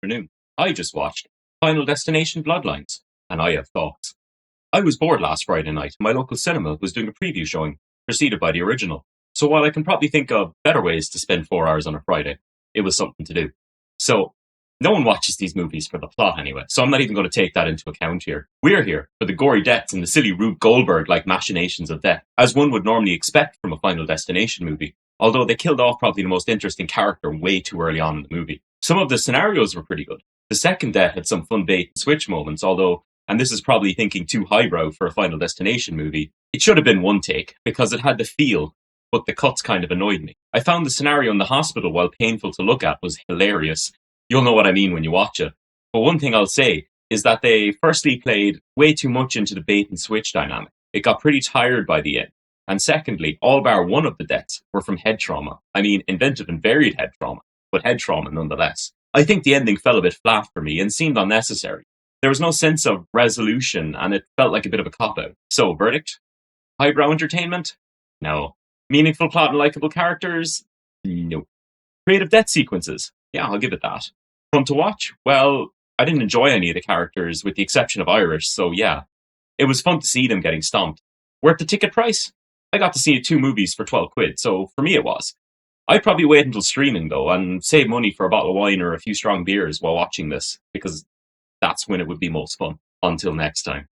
afternoon. I just watched Final Destination Bloodlines, and I have thoughts. I was bored last Friday night. My local cinema was doing a preview showing, preceded by the original. So while I can probably think of better ways to spend 4 hours on a Friday, it was something to do. So no one watches these movies for the plot anyway, so I'm not even going to take that into account here. We're here for the gory deaths and the silly Rube Goldberg-like machinations of death, as one would normally expect from a Final Destination movie, although they killed off probably the most interesting character way too early on in the movie. Some of the scenarios were pretty good. The second death had some fun bait and switch moments, although, and this is probably thinking too highbrow for a Final Destination movie, it should have been one take, because it had the feel, but the cuts kind of annoyed me. I found the scenario in the hospital, while painful to look at, was hilarious. You'll know what I mean when you watch it. But one thing I'll say is that they firstly played way too much into the bait and switch dynamic. It got pretty tired by the end. And secondly, all bar one of the deaths were from head trauma. I mean, inventive and varied head trauma, but head trauma nonetheless. I think the ending fell a bit flat for me and seemed unnecessary. There was no sense of resolution, and it felt like a bit of a cop-out. So, verdict? Highbrow entertainment? No. Meaningful plot and likable characters? No. Creative death sequences? Yeah, I'll give it that. Fun to watch? Well, I didn't enjoy any of the characters, with the exception of Irish, so yeah. It was fun to see them getting stomped. Worth the ticket price? I got to see 2 movies for 12 quid, so for me it was. I'd probably wait until streaming though, and save money for a bottle of wine or a few strong beers while watching this, because that's when it would be most fun. Until next time.